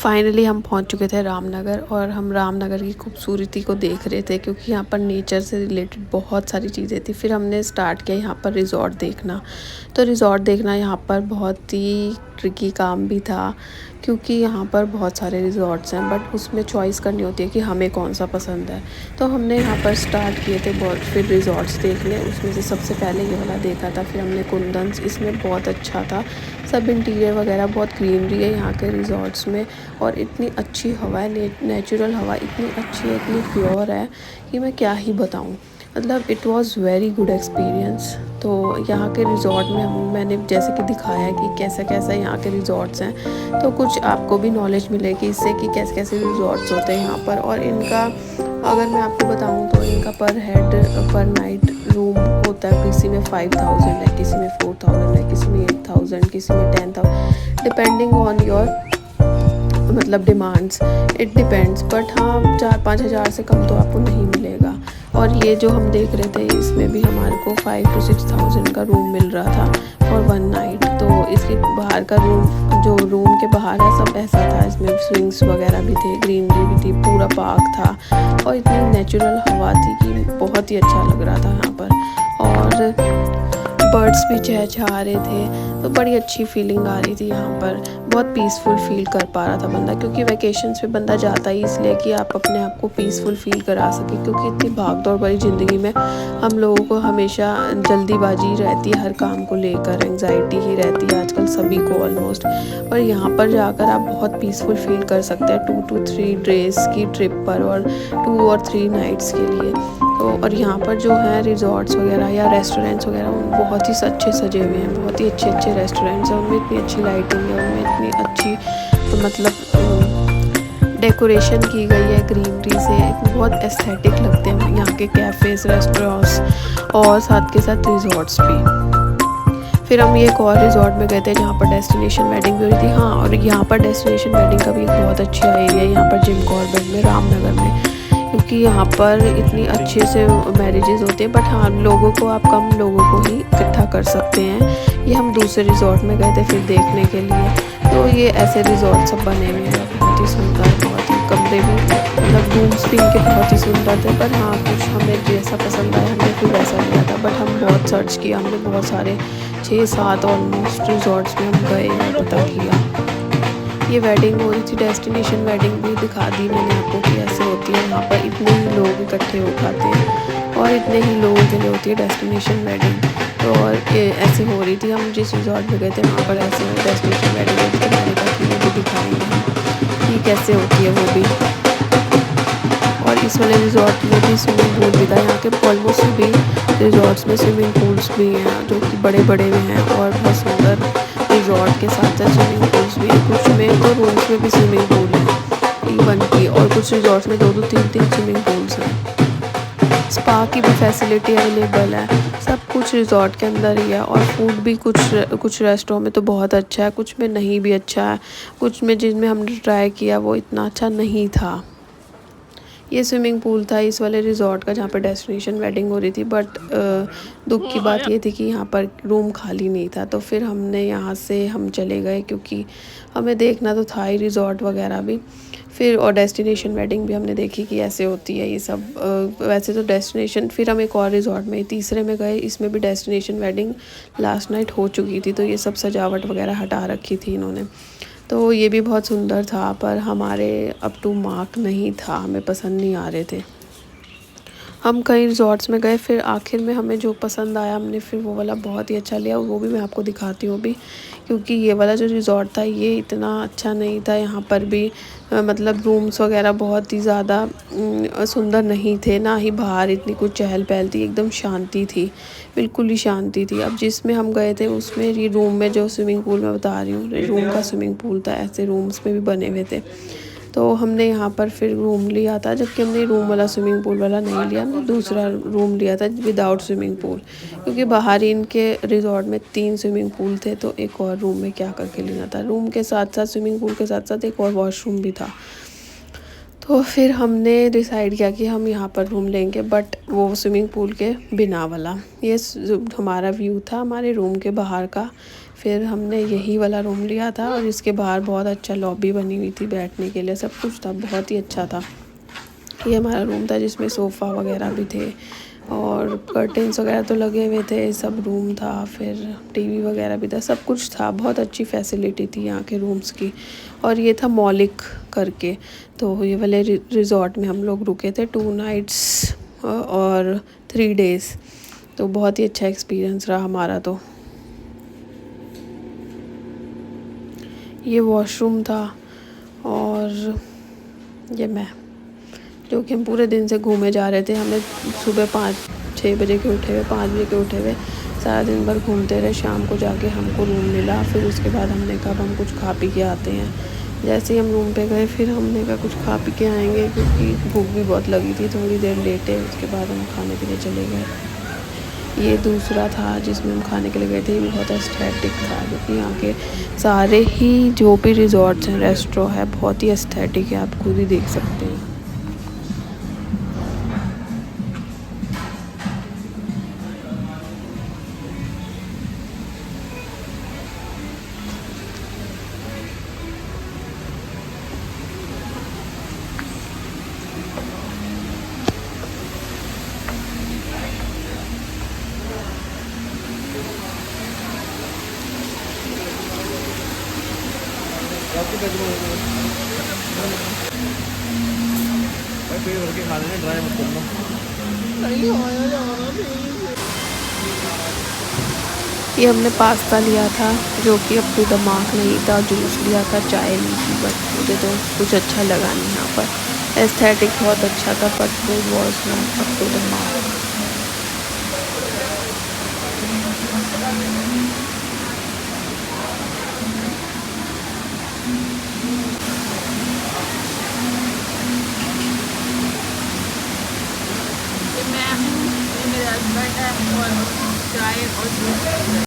Finally हम पहुंच चुके थे रामनगर और हम रामनगर की खूबसूरती को देख रहे थे क्योंकि यहाँ पर नेचर से रिलेटेड बहुत सारी चीज़ें थी। फिर हमने स्टार्ट किया यहाँ पर रिज़ॉर्ट देखना। तो रिज़ॉर्ट देखना यहाँ पर बहुत ही ट्रिकी काम भी था क्योंकि यहाँ पर बहुत सारे रिज़ॉर्ट्स हैं बट उसमें चॉइस करनी होती है कि हमें कौन सा पसंद है। तो हमने यहाँ पर स्टार्ट किए थे बहुत फिर रिज़ॉर्ट्स देखने। उसमें से सबसे पहले ये वाला देखा था। फिर हमने कुंदन्स, इसमें बहुत अच्छा था। सब इंटीरियर वगैरह बहुत ग्रीनरी है यहाँ के रिज़ॉर्ट्स में और इतनी अच्छी हवा है, नेचुरल हवा इतनी अच्छी है, इतनी प्योर है कि मैं क्या ही बताऊँ। मतलब it was very good experience. तो यहाँ के रिज़ॉर्ट में मैंने जैसे कि दिखाया कि कैसा कैसा यहाँ के रिज़ॉर्ट्स हैं, तो कुछ आपको भी नॉलेज मिलेगी इससे कि कैसे कैसे रिज़ॉर्ट्स होते हैं यहाँ पर। और इनका अगर मैं आपको बताऊँ तो इनका पर हेड पर नाइट रूम होता है। किसी में 5000 है, किसी में 4000 है, किसी में 8000, किसी में 10000, डिपेंडिंग ऑन योर मतलब डिमांड्स, इट डिपेंड्स। बट हाँ 4-5 हज़ार से कम तो आपको नहीं मिलेगा। और ये जो हम देख रहे थे इसमें भी हमारे को 5 to 6,000 का रूम मिल रहा था फॉर 1 नाइट। तो इसके बाहर का रूम, जो रूम के बाहर है, सब ऐसा था। इसमें स्विंग्स वगैरह भी थे, ग्रीनरी भी थी, पूरा पार्क था और इतनी नेचुरल हवा थी कि बहुत ही अच्छा लग रहा था यहाँ पर। और बर्ड्स भी चहचहा रहे थे, तो बड़ी अच्छी फीलिंग आ रही थी यहाँ पर। बहुत पीसफुल फील कर पा रहा था बंदा, क्योंकि वैकेशंस पे बंदा जाता ही इसलिए कि आप अपने आप को पीसफुल फील करा सके। क्योंकि इतनी भाग दौड़ भरी ज़िंदगी में हम लोगों को हमेशा जल्दीबाजी रहती है, हर काम को लेकर एंग्जाइटी ही रहती है आजकल सभी को ऑलमोस्ट। पर यहाँ पर जाकर आप बहुत पीसफुल फील कर सकते हैं 2 to 3 डेज़ की ट्रिप पर और 2 और 3 नाइट्स के लिए। तो और यहाँ पर जो है रिज़ॉर्ट्स वगैरह या रेस्टोरेंट्स वगैरह बहुत ही अच्छे सजे हुए हैं। बहुत ही अच्छे अच्छे रेस्टोरेंट्स हैं, उनमें इतनी अच्छी लाइटिंग है, उनमें इतनी अच्छी तो मतलब डेकोरेशन की गई है ग्रीनरी से। बहुत एस्थेटिक लगते हैं यहाँ के कैफ़ेज़, रेस्टोरेंट्स और साथ के साथ रिज़ॉर्ट्स भी। फिर हम ये एक और रिज़ॉर्ट में गए थे जहाँ पर डेस्टिनेशन वेडिंग भी हो रही थी। हाँ, और यहाँ पर डेस्टिनेशन वेडिंग का भी एक बहुत अच्छा एरिया है यहाँ पर जिम कॉर्बेट में, रामनगर में। क्योंकि यहाँ पर इतनी अच्छे से मैरिजेज़ होती हैं। बट हाँ, लोगों को आप कम लोगों को ही इकट्ठा कर सकते हैं। ये हम दूसरे रिज़ॉर्ट में गए थे फिर देखने के लिए। तो ये ऐसे रिज़ॉर्ट सब बने हुए हैं, बहुत ही सुंदर, बहुत ही कमरे भी मतलब रूम्स भी इनके बहुत ही सुंदर थे। पर हाँ, कुछ हमें जैसा पसंद आया हमने कोई वैसा लिया था। बट हम बहुत सर्च किया, हमने बहुत सारे 6-7 ऑलमोस्ट रिज़ॉर्ट्स में हम गए और पता किया। ये वेडिंग हो रही थी, डेस्टिनेशन वेडिंग भी दिखा दी मैंने आपको कि ऐसे होती है। यहाँ पर इतने ही लोग इकट्ठे हो पाते हैं और इतने ही लोगों के लिए होती है डेस्टिनेशन वेडिंग। तो और ऐसे हो रही थी। हम जिस रिज़ॉर्ट में गए थे वहाँ पर ऐसे डेस्टिनेशन वेडिंग होती थी। मैंने कहा कि वो भी दिखाएंगे कि कैसे होती है वो भी। और इस वाले रिज़ॉर्ट में भी स्विमिंग पूल भी था। यहाँ के ऑलमोस्ट सभी रिज़ॉर्ट्स में स्विमिंग पूल्स भी हैं जो कि बड़े बड़े में हैं और बहुत सुंदर रिज़ॉर्ट के साथ साथ स्विमिंग पूल्स भी हैं। कुछ में तो रूम्स में भी स्विमिंग पूल है इवन की, और कुछ रिज़ॉर्ट्स में 2-2 3-3 स्विमिंग पूल्स हैं। स्पा की भी फैसिलिटी अवेलेबल है। सब कुछ रिज़ॉर्ट के अंदर ही है। और फूड भी कुछ रेस्टोरेंट में तो बहुत अच्छा है, कुछ में नहीं भी अच्छा है। कुछ में जिनमें हमने ट्राई किया वो इतना अच्छा नहीं था। ये स्विमिंग पूल था इस वाले रिज़ॉर्ट का जहाँ पर डेस्टिनेशन वेडिंग हो रही थी। बट दुख की बात ये थी कि यहाँ पर रूम खाली नहीं था। तो फिर हमने यहाँ से हम चले गए क्योंकि हमें देखना तो था ही रिज़ॉर्ट वगैरह भी। फिर और डेस्टिनेशन वेडिंग भी हमने देखी कि ऐसे होती है ये सब। वैसे तो डेस्टिनेशन फिर हम एक और रिज़ॉर्ट में तीसरे में गए, इसमें भी डेस्टिनेशन वेडिंग लास्ट नाइट हो चुकी थी। तो ये सब सजावट वगैरह हटा रखी थी इन्होंने। तो ये भी बहुत सुंदर था पर हमारे अप टू मार्क नहीं था, हमें पसंद नहीं आ रहे थे। हम कई रिज़ॉर्ट्स में गए, फिर आखिर में हमें जो पसंद आया हमने फिर वो वाला बहुत ही अच्छा लिया। वो भी मैं आपको दिखाती हूँ अभी, क्योंकि ये वाला जो रिज़ॉर्ट था ये इतना अच्छा नहीं था। यहाँ पर भी मतलब रूम्स वगैरह बहुत ही ज़्यादा सुंदर नहीं थे, ना ही बाहर इतनी कुछ चहल पहल थी। एकदम शांति थी, बिल्कुल ही शांति थी। अब जिसमें हम गए थे उसमें ये रूम में जो स्विमिंग पूल मैं बता रही हूँ, रूम का स्विमिंग पूल था। ऐसे रूम्स में भी बने हुए थे। तो हमने यहाँ पर फिर रूम लिया था, जबकि हमने रूम वाला स्विमिंग पूल वाला नहीं लिया, हमने दूसरा रूम लिया था विदाउट स्विमिंग पूल। क्योंकि बाहर ही इनके रिज़ॉर्ट में 3 स्विमिंग पूल थे, तो एक और रूम में क्या करके लेना था। रूम के साथ साथ स्विमिंग पूल के साथ साथ एक और वॉशरूम भी था। तो फिर हमने डिसाइड किया कि हम यहाँ पर रूम लेंगे, बट वो स्विमिंग पूल के बिना वाला। ये हमारा व्यू था हमारे रूम के बाहर का। फिर हमने यही वाला रूम लिया था और इसके बाहर बहुत अच्छा लॉबी बनी हुई थी बैठने के लिए, सब कुछ था, बहुत ही अच्छा था। ये हमारा रूम था जिसमें सोफ़ा वगैरह भी थे और कर्टेन्स वगैरह तो लगे हुए थे, सब रूम था, फिर टीवी वगैरह भी था, सब कुछ था। बहुत अच्छी फैसिलिटी थी यहाँ के रूम्स की। और ये था मौलिक करके, तो ये वाले रिज़ॉर्ट में हम लोग रुके थे 2 नाइट्स और 3 डेज़। तो बहुत ही अच्छा एक्सपीरियंस रहा हमारा। तो ये वॉशरूम था और ये मैं, जो कि हम पूरे दिन से घूमे जा रहे थे। हमें सुबह 5-6 बजे के उठे हुए, 5 बजे के उठे हुए, सारा दिन भर घूमते रहे। शाम को जाके हमको रूम मिला। फिर उसके बाद हमने कहा हम कुछ खा पी के आते हैं। जैसे ही हम रूम पे गए फिर हमने कहा कुछ खा पी के आएंगे, क्योंकि भूख भी बहुत लगी थी। थोड़ी देर लेटे, उसके बाद हम खाने के लिए चले गए। ये दूसरा था जिसमें हम खाने के लिए गए थे। ये बहुत एस्थेटिक था, क्योंकि यहाँ के सारे ही जो भी रिजॉर्ट्स हैं, रेस्टोरेंट है, बहुत ही एस्थेटिक है, आप खुद ही देख सकते हैं। ये हमने पास्ता लिया था जो कि अप टू द मार्क नहीं था। जूस लिया था, चाय ली थी, बट मुझे तो कुछ अच्छा लगा नहीं यहाँ पर। एस्थेटिक बहुत अच्छा था but food was not up to the mark. मैं हूँ, मेरे हस्बैंड है और चाय और जूस